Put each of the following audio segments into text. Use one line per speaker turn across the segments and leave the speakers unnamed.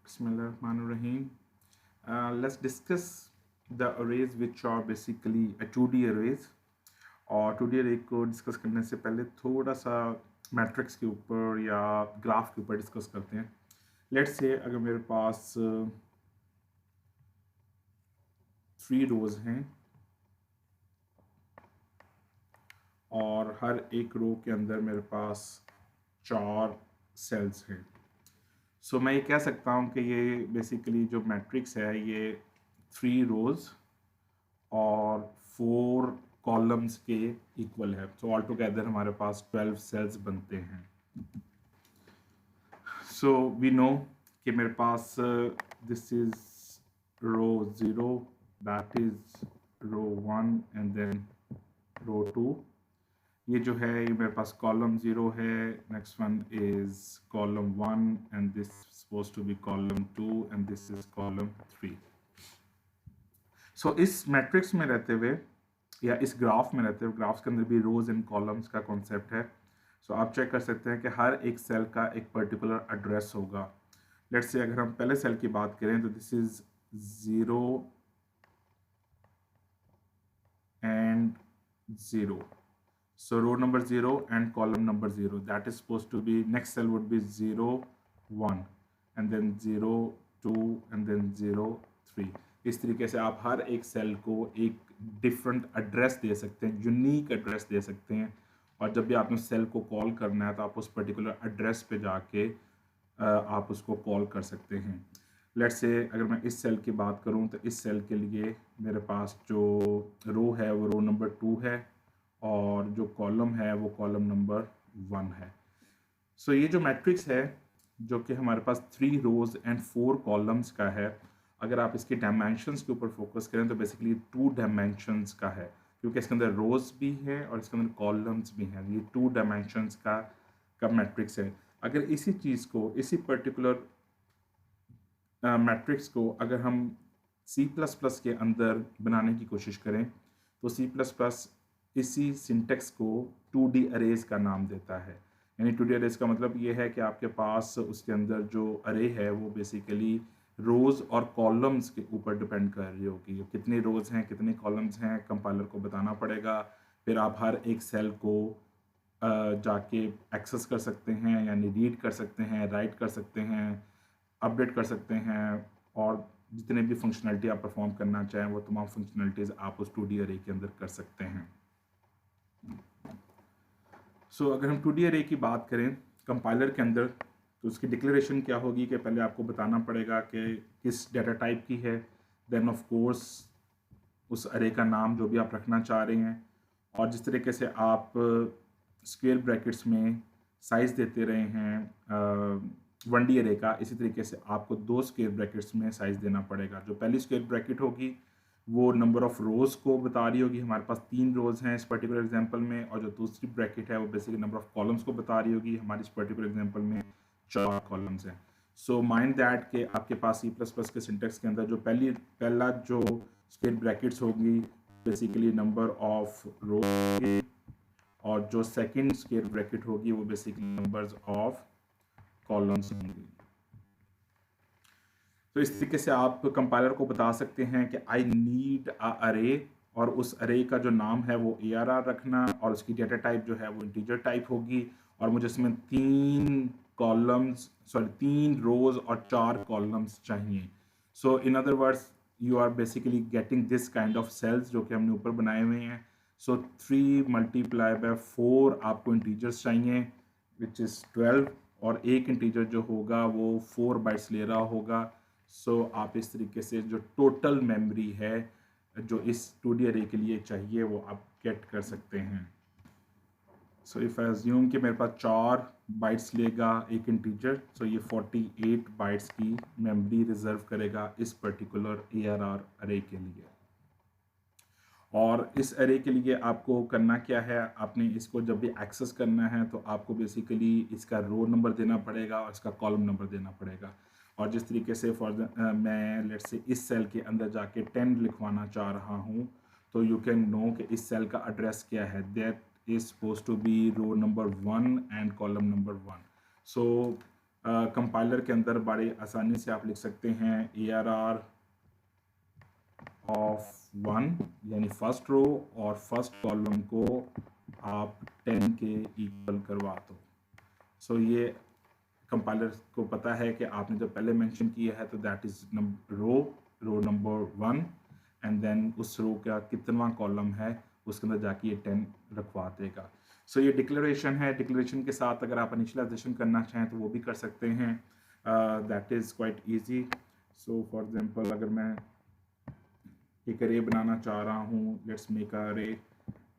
Bismillahirrahmanirrahim. Let's discuss the arrays which are basically a 2D arrays. और 2D array को discuss करने से पहले थोड़ा सा मैट्रिक्स के ऊपर या ग्राफ के ऊपर डिस्कस करते हैं. लेट्स से अगर मेरे पास 3 रोज हैं और हर एक रो के अंदर मेरे पास 4 सेल्स हैं. सो मैं ये कह सकता हूँ कि ये बेसिकली जो मैट्रिक्स है ये 3 रोज और 4 कॉलम्स के इक्वल है. सो ऑल टुगेदर हमारे पास 12 सेल्स बनते हैं. सो वी नो कि मेरे पास this is row 0, that is row 1 and then row 2. ये जो है ये मेरे पास कॉलम 0 है, next one is column 1 and this suppose to be column 2 and this is column 3. So इस मैट्रिक्स में रहते हुए या इस ग्राफ में रहते हुए, ग्राफ्स के अंदर भी रोज एंड कॉलम्स का कॉन्सेप्ट है. सो आप चेक कर सकते हैं कि हर एक सेल का एक पर्टिकुलर एड्रेस होगा. लेट्स से अगर हम पहले सेल की बात करें तो this is 0 and 0. So row number 0 and column number 0, that is supposed to be, next cell would be 0 1 and then 0 2 and then 0 3. इस तरीके से आप हर एक सेल को एक डिफरेंट एड्रेस दे सकते हैं, यूनिक एड्रेस दे सकते हैं. और जब भी आपने सेल को कॉल करना है तो आप उस पर्टिकुलर एड्रेस पे जाके आप उसको कॉल कर सकते हैं. लेट्स से अगर मैं इस सेल की बात करूं तो इस सेल के लिए मेरे पास जो रो है वो रो नंबर 2 है और जो कॉलम है वो कॉलम नंबर 1 है. सो ये जो मैट्रिक्स है जो कि हमारे पास 3 रोज एंड 4 कॉलम्स का है, अगर आप इसके डायमेंशंस के ऊपर फोकस करें तो बेसिकली 2 डायमेंशंस का है, क्योंकि इसके अंदर रोज भी है और इसके अंदर कॉलम्स भी हैं. ये 2 डायमेंशंस का मैट्रिक्स है. अगर इसी चीज़ को, इसी पर्टिकुलर मैट्रिक्स को अगर हम C++ के अंदर बनाने की कोशिश करें तो C++ इसी सिंटेक्स को 2D अरेज का नाम देता है. यानी 2D अरेज का मतलब ये है कि आपके पास उसके अंदर जो अरे है वो बेसिकली रोज़ और कॉलम्स के ऊपर डिपेंड कर रही होगी. कितने रोज़ हैं कितने कॉलम्स हैं कंपाइलर को बताना पड़ेगा. फिर आप हर एक सेल को जाके एक्सेस कर सकते हैं, यानी रीड कर सकते हैं, राइट कर सकते हैं, अपडेट कर सकते हैं, और जितने भी फंक्शनलिटी आप परफॉर्म करना चाहें वो तमाम फंक्शनलिटीज़ आप उस 2D अरे के अंदर कर सकते हैं. सो अगर हम 2D अरे की बात करें कंपाइलर के अंदर तो उसकी डिक्लेरेशन क्या होगी कि पहले आपको बताना पड़ेगा कि किस डेटा टाइप की है, देन ऑफ कोर्स उस अरे का नाम जो भी आप रखना चाह रहे हैं, और जिस तरीके से आप स्क्वायर ब्रैकेट्स में साइज़ देते रहे हैं 1D अरे का, इसी तरीके से आपको 2 स्क्वायर ब्रैकेट्स में साइज़ देना पड़ेगा. जो पहली स्क्वायर ब्रैकेट होगी वो नंबर ऑफ रोज़ को बता रही होगी, हमारे पास 3 रोज़ हैं इस पर्टिकुलर एग्जांपल में, और जो दूसरी ब्रैकेट है वो बेसिकली नंबर ऑफ कॉलम्स को बता रही होगी, हमारी इस पर्टिकुलर एग्जांपल में 4 कॉलम्स हैं. सो माइंड दैट कि आपके पास C++ के सिंटेक्स के अंदर जो पहला जो स्क्वायर ब्रैकेट्स होगी बेसिकली नंबर ऑफ रोज़, और जो सेकंड स्क्वायर ब्रैकेट होगी वो बेसिकली नंबर्स ऑफ कॉलम्स होंगी. तो इस तरीके से आप कंपाइलर को बता सकते हैं कि आई नीड अ अरे, और उस अरे का जो नाम है वो ARR रखना, और उसकी डेटा टाइप जो है वो इंटीजर टाइप होगी, और मुझे इसमें 3 रोज और 4 कॉलम्स चाहिए. So in other words you are basically getting this kind of cells जो कि हमने ऊपर बनाए हुए हैं. सो 3 × 4 आपको इंटीजर्स चाहिए विच इज़ 12, और एक इंटीजर जो होगा वो 4 बाइट्स ले रहा होगा. सो आप इस तरीके से जो टोटल मेमोरी है जो इस 2D अरे के लिए चाहिए वो आप गेट कर सकते हैं. सो इफ़ आई अज्यूम कि मेरे पास 4 बाइट्स लेगा एक इंटीजर, सो ये 48 बाइट्स की मेमोरी रिजर्व करेगा इस पर्टिकुलर ARR अरे के लिए. और इस अरे के लिए आपको करना क्या है, आपने इसको जब भी एक्सेस करना है तो आपको बेसिकली इसका रो नंबर देना पड़ेगा और इसका कॉलम नंबर देना पड़ेगा. और जिस तरीके से मैं लेट्स से इस सेल के अंदर जाके 10 लिखवाना चाह रहा हूँ, तो यू कैन नो कि इस सेल का एड्रेस क्या है. That is suppose to be row number 1 and column number 1. So compiler के अंदर बड़े आसानी से आप लिख सकते हैं ARR ऑफ 1 यानी फर्स्ट रो और फर्स्ट कॉलम को आप 10 के इक्वल करवा दो। सो ये कंपाइलर को पता है कि आपने जो पहले मेंशन किया है तो that is row number 1 and then उस रो का कितना कॉलम है उसके अंदर जाके ये 10 रखवा देगा। सो ये डिक्लेरेशन है। डिक्लेरेशन के साथ अगर आप इनिशियलाइजेशन करना चाहें तो वो भी कर सकते हैं। That is quite easy. So for example अगर मैं एक अरे बनाना चाह रहा हूँ, लेट्स मेक अरे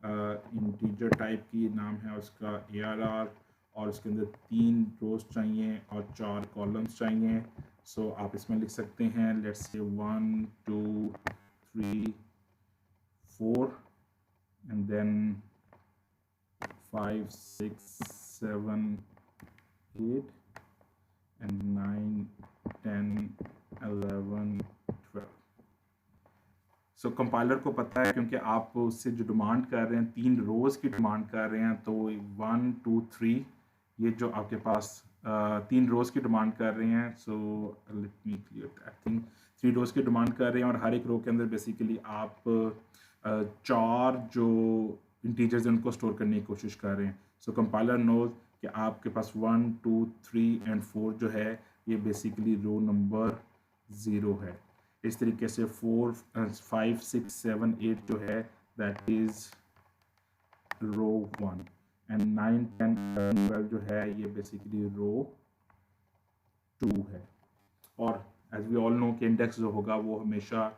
इंटीजर टाइप की, नाम है उसका ARR और उसके अंदर 3 रोज चाहिए और 4 कॉलम्स चाहिए। सो आप इसमें लिख सकते हैं let's say 1 2 3 4 and then 5 6 7 8 and 9 10 11 12। So compiler को पता है क्योंकि आप उससे जो डिमांड कर रहे हैं 3 रोज़ की डिमांड कर रहे हैं, तो 1 2 3 ये जो आपके पास 3 रोज़ की डिमांड कर रहे हैं। सो let me clear that thing. 3 रोज़ की डिमांड कर रहे हैं और हर एक रो के अंदर बेसिकली आप 4 जो इंटीजर्स हैं उनको स्टोर करने की कोशिश कर रहे हैं। सो कंपाइलर नोज कि आपके पास 1 2 3 एंड 4 जो है ये बेसिकली रो नंबर 0 है। इस तरीके से 4 5 6 7 8 जो है दैट इज रो 1 एंड 9 10 12 जो है ये बेसिकली रो 2 है। और एज वी ऑल नो कि इंडेक्स जो होगा वो हमेशा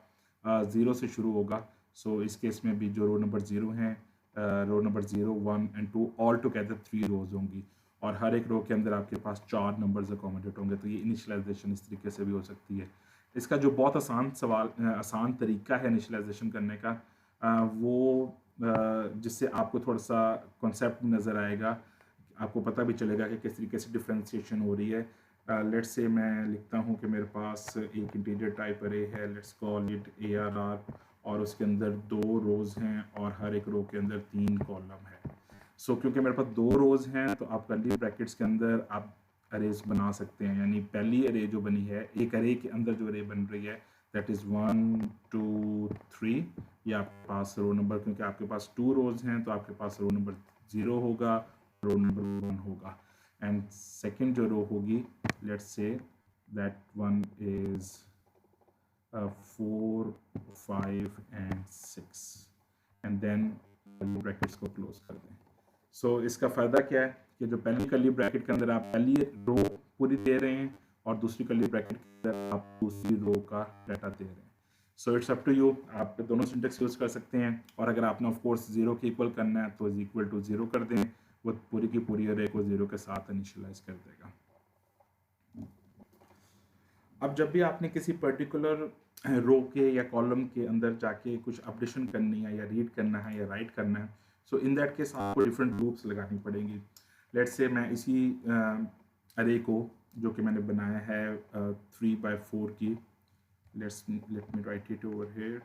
0 से शुरू होगा। सो इस केस में भी जो रो नंबर 0 हैं, row number 0 1 and 2 all together 3 rows होंगी और हर एक रो के अंदर आपके पास 4 नंबर्स अकोमोडेट होंगे। तो ये इनिशियलाइजेशन इस तरीके से भी हो सकती है। इसका जो बहुत आसान तरीका है इनिशियलाइजेशन करने का, वो जिससे आपको थोड़ा सा कॉन्सेप्ट नज़र आएगा, आपको पता भी चलेगा कि किस तरीके से डिफ्रेंशिएशन हो रही है। लेट्स से मैं लिखता हूँ कि मेरे पास एक इंटीजर टाइप अरे है, लेट्स कॉल इट ARR और उसके अंदर 2 रोज़ हैं और हर एक रो के अंदर 3 कॉलम है। सो क्योंकि मेरे पास 2 रोज़ हैं तो आप कर्ली ब्रैकेट्स के अंदर आप अरेज बना सकते हैं। यानी पहली अरे जो बनी है, एक अरे के अंदर जो अरे बन रही है दैट इज़ 1 2 3, ये आपके पास रो नंबर, क्योंकि आपके पास 2 रोज़ हैं तो आपके पास रो नंबर 0 होगा, रो नंबर 1 होगा एंड सेकेंड जो रो होगी let's say that one is 4 5 and 6 and then brackets को क्लोज कर दें। सो इसका फ़ायदा क्या है कि जो पहली कर्ली ब्रैकेट के अंदर आप पहली रो पूरी दे रहे हैं और दूसरी कर्ली ब्रैकेट के अंदर आप दूसरी रो का डाटा दे रहे हैं। So it's up to you, आप दोनों सिंटेक्स यूज़ कर सकते हैं और अगर आपने ऑफ कोर्स 0 के इक्वल करना है तो इज इक्वल टू 0 कर दें, वो पूरी की पूरी अरे को 0 के साथ इनिशियलाइज कर देगा। अब जब भी आपने किसी पर्टिकुलर रो के या कॉलम के अंदर जाके कुछ अपडेशन करनी है या रीड करना है या राइट करना है, सो इन दैट केस आपको डिफरेंट लूप्स लगानी पड़ेंगी। लेट्स से मैं इसी अरे को जो कि मैंने बनाया है 3/4 की, let me write it over here,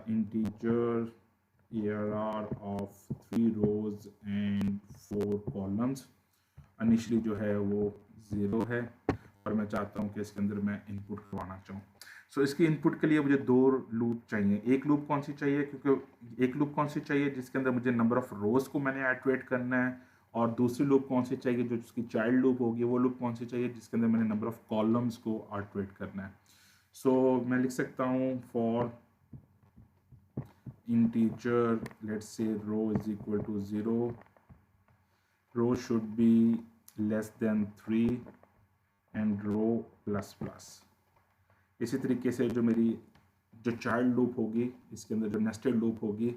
integer ARR of 3 rows and 4 columns, initially जो है वो 0 है और मैं चाहता हूँ कि इसके अंदर मैं इनपुट करवाना चाहूँ। सो इसके इनपुट के लिए मुझे 2 लूप चाहिए। एक लूप कौन सी चाहिए, क्योंकि एक लूप कौन सी चाहिए जिसके अंदर मुझे नंबर ऑफ रोज को मैंने एट्रेट करना है, और दूसरी लूप कौन सी चाहिए जो जिसकी चाइल्ड लूप होगी, वो लूप कौन सी चाहिए जिसके अंदर मैंने नंबर ऑफ कॉलम्स को एट्रेट करना है। सो मैं लिख सकता हूँ for integer, let's say row is equal to 0, row should be less than 3 and row plus plus। इसी तरीके से जो मेरी जो चाइल्ड लूप होगी, इसके अंदर जो नेस्टेड लूप होगी,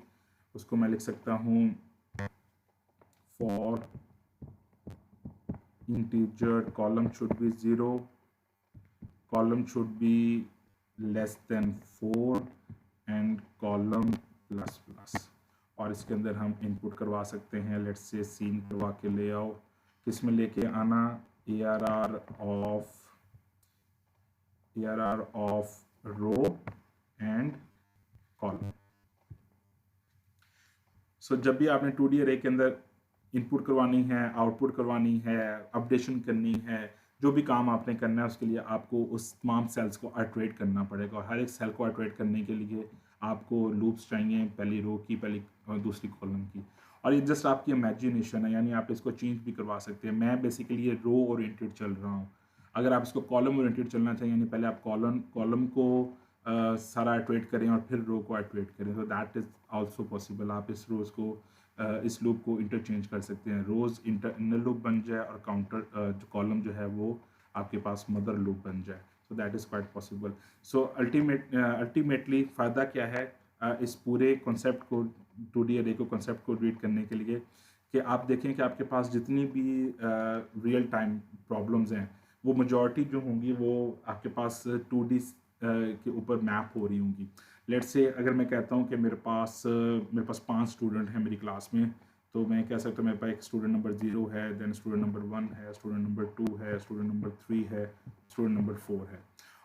उसको मैं लिख सकता हूँ for integer column should be 0, column should be less than 4 and column plus plus. और इसके अंदर हम इनपुट करवा सकते हैं, लेट्स से सीन करवा के ले आओ, किस में लेके आना, ARR of row and column. So जब भी आपने 2D अरे के अंदर इनपुट करवानी है, आउटपुट करवानी है, अपडेशन करनी है, जो भी काम आपने करना है उसके लिए आपको उस तमाम सेल्स को आइटरेट करना पड़ेगा, और हर एक सेल को आइटरेट करने के लिए आपको लूप्स चाहिए, पहली रो की, पहली और दूसरी कॉलम की। और ये जस्ट आपकी इमेजिनेशन है, यानी आप इसको चेंज भी करवा सकते हैं। मैं बेसिकली ये रो ओरिएंटेड चल रहा हूँ। अगर आप इसको कॉलम ओरिएंटेड चलना चाहिए, यानी पहले आप कॉलम कॉलम को सारा आइटरेट करें और फिर रो को आइटरेट करें, तो दैट इज़ आल्सो पॉसिबल। आप इस रोज़ को इस लूप को इंटरचेंज कर सकते हैं, रोज़ इंटरनल लूप बन जाए और काउंटर जो कॉलम जो है वो आपके पास मदर लूप बन जाए। So that is quite possible. So ultimately फ़ायदा क्या है इस पूरे कॉन्सेप्ट को, 2D अरे को कॉन्सेप्ट को रीड करने के लिए, कि आप देखें कि आपके पास जितनी भी रियल टाइम प्रॉब्लम्स हैं वो मेजॉरिटी जो होंगी वो आपके पास 2D के ऊपर मैप हो रही होंगी। लेट्स से अगर मैं कहता हूँ कि मेरे पास 5 स्टूडेंट हैं मेरी क्लास में, तो मैं कह सकता हूँ मेरे पास एक स्टूडेंट नंबर 0 है, देन स्टूडेंट नंबर 1 है, स्टूडेंट नंबर 2 है, स्टूडेंट नंबर 3 है, स्टूडेंट नंबर 4 है,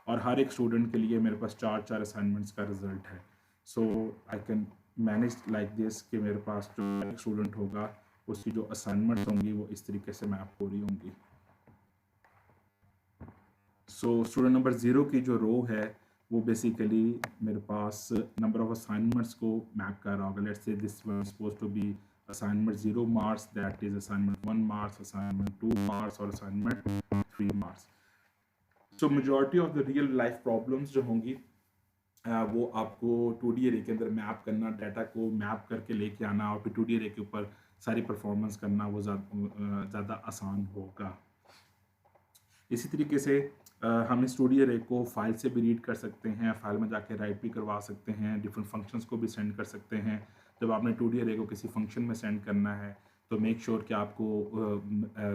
और हर एक स्टूडेंट के लिए मेरे पास 4 असाइनमेंट्स का रिजल्ट है। So I can manage like this कि मेरे पास जो एक स्टूडेंट होगा उसकी जो असाइनमेंट्स होंगी वो इस तरीके से मैप हो रही होंगी। सो स्टूडेंट नंबर 0 की जो रो है वो बेसिकली मेरे पास नंबर ऑफ असाइनमेंट्स को मैप कर रहा होगा। Let's say this one suppose to be assignment 0 marks, that is assignment 1 marks, assignment 2 marks और assignment 3 marks. So majority of the real life problems जो होंगी वो आपको 2D अरे के अंदर मैप करना, डाटा को मैप करके लेके आना और फिर 2D अरे के ऊपर सारी परफॉर्मेंस करना वो ज़्यादा आसान होगा। इसी तरीके से हम इस 2D अरे को फाइल से भी रीड कर सकते हैं, फाइल में जाके राइट भी करवा सकते हैं, डिफरेंट फंक्शंस को भी सेंड कर सकते हैं। जब आपने 2D अरे को किसी फंक्शन में सेंड करना है तो मेक श्योर कि आपको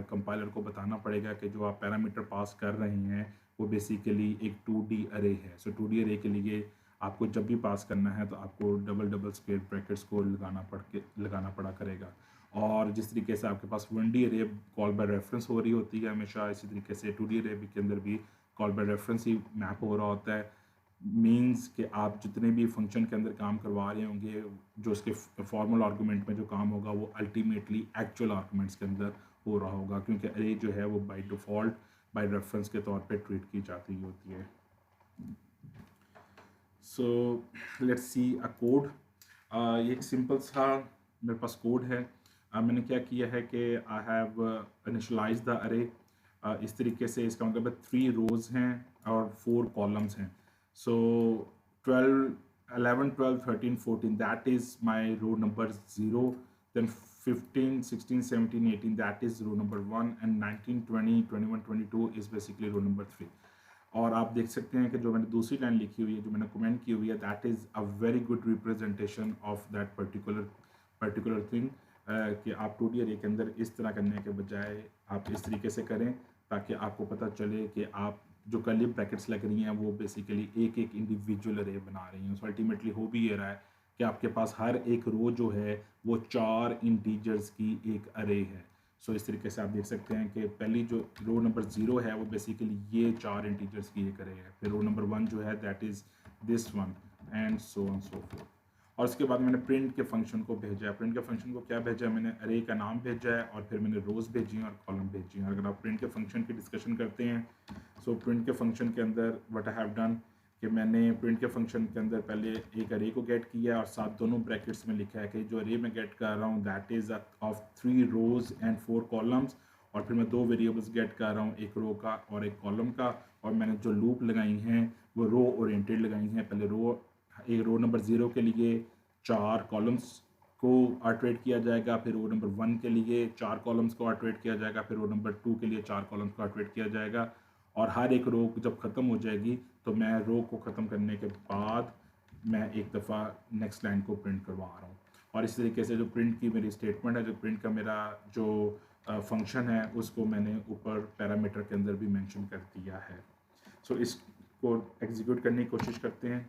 कंपाइलर को बताना पड़ेगा कि जो आप पैरामीटर पास कर रहे हैं वो बेसिकली एक 2D अरे है। सो 2D अरे के लिए आपको जब भी पास करना है तो आपको डबल डबल स्क्वेयर ब्रैकेट्स को लगाना पड़ा करेगा। और जिस तरीके से आपके पास 1D अरे कॉल बाय रेफरेंस हो रही होती है हमेशा, इसी तरीके से 2D अरे के अंदर भी call by reference he map हो रहा होता है। मीन्स कि आप जितने भी फंक्शन के अंदर काम करवा रहे होंगे, जो उसके फॉर्मल आर्गूमेंट में जो काम होगा वो अल्टीमेटली एक्चुअल आर्गूमेंट्स के अंदर हो रहा होगा, क्योंकि अरे जो है वो बाय डिफ़ॉल्ट बाय रेफरेंस के तौर पे ट्रीट की जाती होती है। So let's see a code. ये एक सिंपल सा मेरे पास कोड है। मैंने क्या किया है कि आई हैव इनिशियलाइज द अरे इस तरीके से। इसका मतलब 3 रोज़ हैं और 4 कॉलम्स हैं। So 12 11 12 13 14 that is my row number 0, then 15 16 17 18 that is row number 1, and 19 20 21 22 is basically row number 3। और आप देख सकते हैं कि जो मैंने दूसरी लाइन लिखी हुई है, जो मैंने कमेंट की हुई है, that is a very good representation of that particular thing, कि आप 2D अरे के अंदर इस तरह करने के बजाय आप इस तरीके से करें, ताकि आपको पता चले कि आप जो कर्ली ब्रैकेट्स लग रही हैं वो बेसिकली एक एक इंडिविजुअल अरे बना रही हैं। सो अल्टीमेटली हो भी ये रहा है कि आपके पास हर एक रो जो है वो 4 इंटीजर्स की एक अरे है। सो इस तरीके से आप देख सकते हैं कि पहली जो रो नंबर 0 है वो बेसिकली ये 4 इंटीजर्स की एक अरे है, फिर रो नंबर 1 जो है that is this one, and so on so fourth. और उसके बाद मैंने प्रिंट के फंक्शन को भेजा है। प्रिंट के फंक्शन को क्या भेजा है, मैंने अरे का नाम भेजा है और फिर मैंने रोज़ भेजी हैं और कॉलम भेजी हैं। अगर आप प्रिंट के फंक्शन की डिस्कशन करते हैं, सो प्रिंट के फंक्शन के अंदर व्हाट आई हैव डन कि मैंने प्रिंट के फंक्शन के अंदर पहले एक अरे को गेट किया और साथ दोनों ब्रैकेट्स में लिखा है कि जो अरे मैं गेट कर रहा हूँ that is of 3 rows and 4 columns, और फिर मैं 2 वेरिएबल्स गेट कर रहा हूँ, एक रो का और एक कॉलम का। और मैंने जो लूप लगाई हैं वो रो ओरिएंटेड लगाई हैं। पहले एक रो नंबर 0 के लिए 4 कॉलम्स को आर्टरेट किया जाएगा, फिर रो नंबर 1 के लिए 4 कॉलम्स को आर्टरेट किया जाएगा, फिर रो नंबर 2 के लिए 4 कॉलम्स को आर्टरेट किया जाएगा। और हर एक रो जब ख़त्म हो जाएगी तो मैं रो को ख़त्म करने के बाद मैं एक दफ़ा नेक्स्ट लाइन को प्रिंट करवा रहा हूँ। और इस तरीके से जो प्रिंट की मेरी स्टेटमेंट है, जो प्रिंट का मेरा जो फंक्शन है, उसको मैंने ऊपर पैरामीटर के अंदर भी मेंशन कर दिया है। सो इसको एग्जीक्यूट करने की कोशिश करते हैं।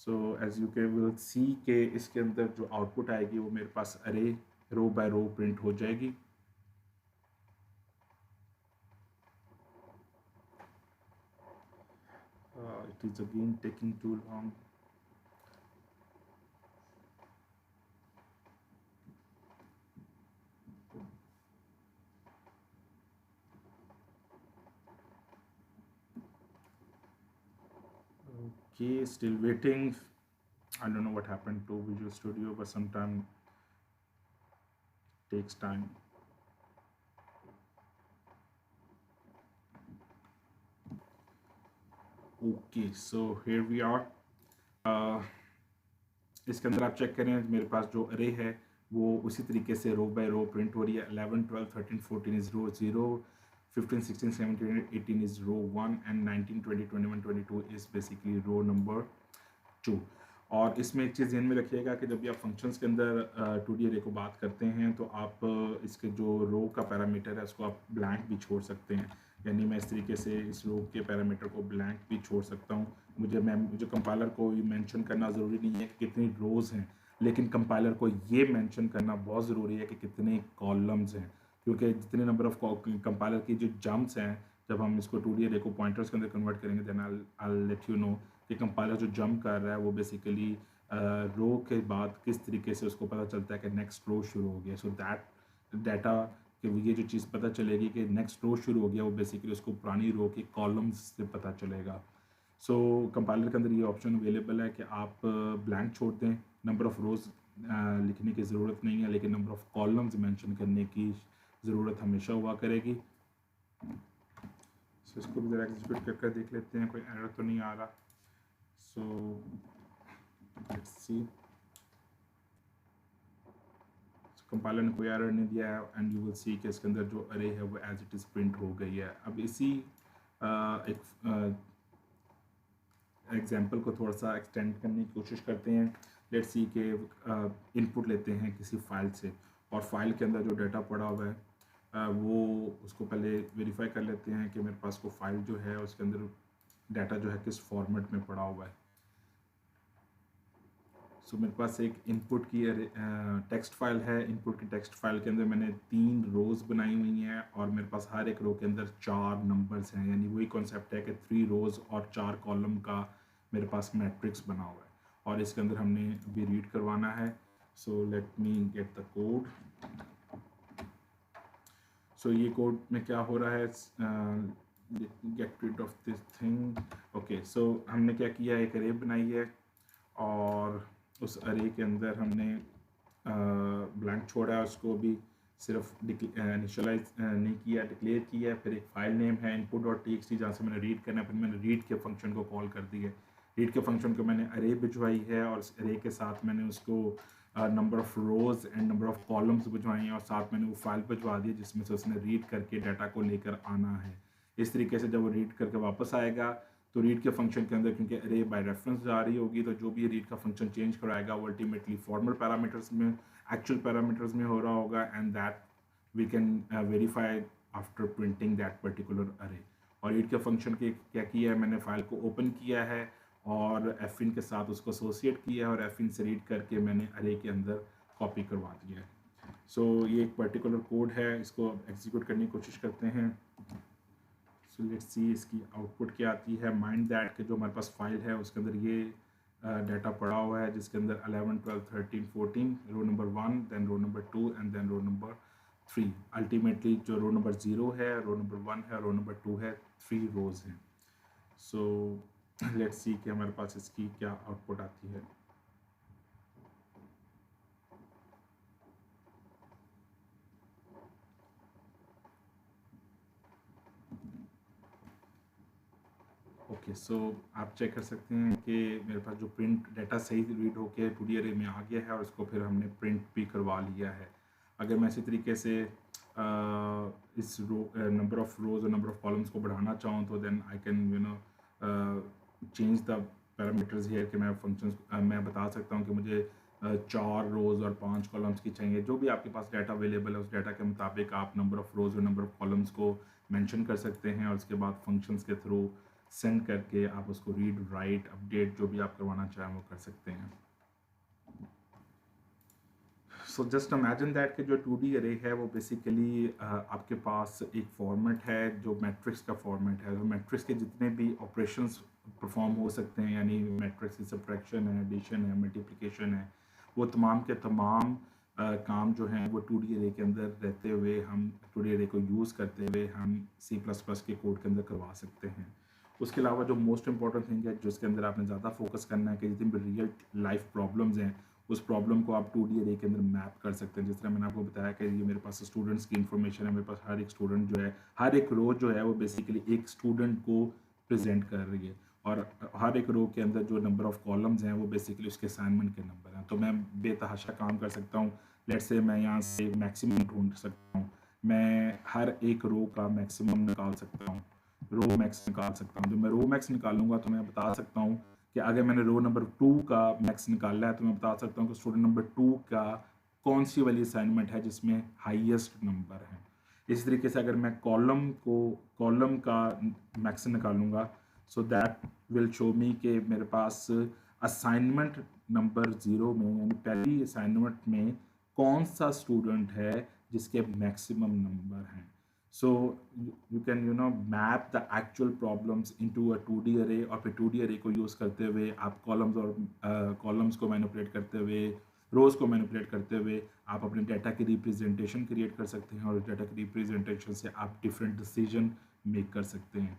So as you can will see के इसके अंदर जो आउटपुट आएगी वो मेरे पास अरे रो बाय रो प्रिंट हो जाएगी। It is again taking too long. Okay, still waiting. I don't know what happened to Visual Studio, but sometimes takes time. Okay, so here we are. uh, इसके अंदर आप check करें, मेरे पास जो अरे है वो उसी तरीके से रो बाय रो प्रिंट हो रही है। 11 12 13 14 is row 0, 15 16 17 18 is row 1 and 19 20 21 22 is basically row number 2। और इसमें एक चीज़ ध्यान में रखिएगा कि जब भी आप फंक्शंस के अंदर 2D अरे को बात करते हैं तो आप इसके जो रो का पैरामीटर है उसको आप ब्लैंक भी छोड़ सकते हैं। यानी मैं इस तरीके से इस रो के पैरामीटर को ब्लैंक भी छोड़ सकता हूँ। मुझे कंपाइलर को ये मेंशन करना ज़रूरी नहीं है कि कितनी रोज़ हैं, लेकिन कंपाइलर को ये मेंशन करना बहुत ज़रूरी है कि कितने कॉलम्स हैं, क्योंकि जितने नंबर ऑफ कंपाइलर की जो जंप्स हैं, जब हम इसको 2D अरे को पॉइंटर्स के अंदर कन्वर्ट करेंगे then I let you know कि कंपाइलर जो जंप कर रहा है वो बेसिकली रो के बाद किस तरीके से उसको पता चलता है कि नेक्स्ट रो शुरू हो गया। सो दैट डाटा कि ये जो चीज़ पता चलेगी कि नेक्स्ट रो शुरू हो गया, वो बेसिकली उसको पुरानी रो के कॉलम्स से पता चलेगा। सो कंपाइलर के अंदर ये ऑप्शन अवेलेबल है कि आप ब्लैंक छोड़ दें, नंबर ऑफ रोज़ लिखने की ज़रूरत नहीं है, लेकिन नंबर ऑफ कॉलम्स मेंशन करने की ज़रूरत हमेशा हुआ करेगी। सो इसको भी ज़रा एग्जीक्यूट करके देख लेते हैं कोई एरर तो नहीं आ रहा। सो लेट्स सी, कंपाइलर ने कोई एरर नहीं दिया है एंड यू विल सी कि इसके अंदर जो अरे है वो एज इट इज़ प्रिंट हो गई है। अब इसी एक एग्जाम्पल को थोड़ा सा एक्सटेंड करने की कोशिश करते हैं। लेट्स सी के इनपुट लेते हैं किसी फाइल से, और फाइल के अंदर जो डाटा पड़ा हुआ है वो उसको पहले वेरीफाई कर लेते हैं कि मेरे पास को फाइल जो है उसके अंदर डाटा जो है किस फॉर्मेट में पड़ा हुआ है। सो मेरे पास एक इनपुट की टेक्स्ट फाइल है। इनपुट की टेक्स्ट फाइल के अंदर मैंने 3 रोज़ बनाई हुई हैं और मेरे पास हर एक रो के अंदर 4 नंबर्स हैं, यानी वही कॉन्सेप्ट है कि 3 रोज़ और 4 कॉलम का मेरे पास मैट्रिक्स बना हुआ है और इसके अंदर हमने अभी रीड करवाना है। So let me get the code. So ये कोड में क्या हो रहा है, get rid of this thing. Okay, so हमने क्या किया, एक अरे बनाई है और उस अरे के अंदर हमने ब्लैंक छोड़ा है, उसको भी सिर्फ इनिशियलाइज नहीं किया, डिक्लेयर किया। फिर एक फाइल नेम है input.txt जहाँ से मैंने रीड करना है, फिर मैंने रीड के फंक्शन को कॉल कर दिया। रीड के फंक्शन को मैंने अरे भिजवाई है और उस अरे के साथ मैंने उसको number of rows and number of columns भिजवाई हैं और साथ मैंने वो फाइल भिजवा दी जिसमें से उसने रीड करके डाटा को लेकर आना है। इस तरीके से जब वो रीड करके वापस आएगा तो रीड के फंक्शन के अंदर, क्योंकि अरे बाय रेफरेंस जा रही होगी, तो जो भी रीड का फंक्शन चेंज कराएगा वो अल्टीमेटली फॉर्मल पैरामीटर्स में, एक्चुअल पैरामीटर्स में हो रहा होगा and that we can verify after printing that particular array. और रीड के फंक्शन के क्या किया है, मैंने फाइल को ओपन किया है और एफिन के साथ उसको एसोसिएट किया है और एफिन से रीड करके मैंने अरे के अंदर कॉपी करवा दिया है। सो ये एक पर्टिकुलर कोड है, इसको एग्जीक्यूट करने की कोशिश करते हैं। सो लेट्स सी इसकी आउटपुट क्या आती है। माइंड दैट के जो हमारे पास फाइल है उसके अंदर ये डाटा पड़ा हुआ है जिसके अंदर 11 12 13 14 row number 1, then row number 2 and then row number 3। Ultimately जो रो नंबर 0 है, रो नंबर 1 है, रो नंबर 2 है, 3 रोज हैं। सो लेट्स सी कि हमारे पास इसकी क्या आउटपुट आती है। ओके, सो आप चेक कर सकते हैं कि मेरे पास जो प्रिंट डाटा सही रीड होके 2D अरे में आ गया है और उसको फिर हमने प्रिंट भी करवा लिया है। अगर मैं इसी तरीके से इस नंबर ऑफ रोज़ और नंबर ऑफ कॉलम्स को बढ़ाना चाहूँ तो then I can change the parameters here कि मैं फंक्शंस मैं बता सकता हूँ कि मुझे 4 रोज़ और 5 कॉलम्स की चाहिए। जो भी आपके पास डाटा अवेलेबल है उस डाटा के मुताबिक आप नंबर ऑफ रोज़ और नंबर ऑफ कॉलम्स को मेंशन कर सकते हैं और उसके बाद फंक्शंस के थ्रू सेंड करके आप उसको रीड राइट अपडेट जो भी आप करवाना चाहें वो कर सकते हैं। सो जस्ट इमेजिन दैट कि जो 2D अरे है वो बेसिकली आपके पास एक फॉर्मेट है जो मैट्रिक्स का फॉर्मेट है। तो मैट्रिक्स के जितने भी ऑपरेशंस परफॉर्म हो सकते हैं, यानी मैट्रिक्स की सब्ट्रैक्शन है, एडिशन है, मल्टीप्लिकेशन है, वो तमाम के तमाम काम जो हैं वो 2D अरे के अंदर रहते हुए हम 2D अरे को यूज़ करते हुए हम C++ के कोड के अंदर करवा सकते हैं। उसके अलावा जो मोस्ट इंपॉर्टेंट थिंग है जिसके अंदर आपने ज़्यादा फोकस करना है कि जितनी भी रियल लाइफ प्रॉब्लम्स हैं उस प्रॉब्लम को आप 2D अरे के अंदर मैप कर सकते हैं। जिस तरह मैंने आपको बताया कि ये मेरे पास स्टूडेंट्स की इन्फॉर्मेशन है, मेरे पास हर एक स्टूडेंट जो है, हर एक रो जो है वो बेसिकली एक स्टूडेंट को प्रेजेंट कर रही है, और हर एक रो के अंदर जो नंबर ऑफ कॉलम्स हैं वो बेसिकली उसके असाइनमेंट के नंबर हैं। तो मैं बेतहाशा काम कर सकता हूँ। लेट्स से मैं यहाँ से मैक्सिमम ढूंढ सकता हूँ, मैं हर एक रो का मैक्सिमम निकाल सकता हूँ, रो मैक्स निकाल सकता हूँ। जब मैं रो मैक्स निकालूंगा तो मैं बता सकता हूँ कि अगर मैंने रो नंबर 2 का मैक्स निकाला है तो मैं बता सकता हूँ कि स्टूडेंट नंबर 2 का कौन सी वाली असाइनमेंट है जिसमें हाईएस्ट नंबर है। इस तरीके से अगर मैं कॉलम का मैक्स निकालूंगा, सो दैट विल शो मी कि मेरे पास असाइनमेंट नंबर 0 में यानी पहली असाइनमेंट में कौन सा स्टूडेंट है जिसके मैक्सिमम नंबर हैं। So you can map the actual problems into a 2D array, और फिर 2D array को यूज़ करते हुए आप कॉलम्स को मैनिपुलेट करते हुए, रोज़ को मैनिपुलेट करते हुए आप अपने डाटा की रिप्रेजेंटेशन क्रिएट कर सकते हैं, और डाटा की रिप्रेजेंटेशन से आप डिफरेंट डिसीजन मेक कर सकते हैं।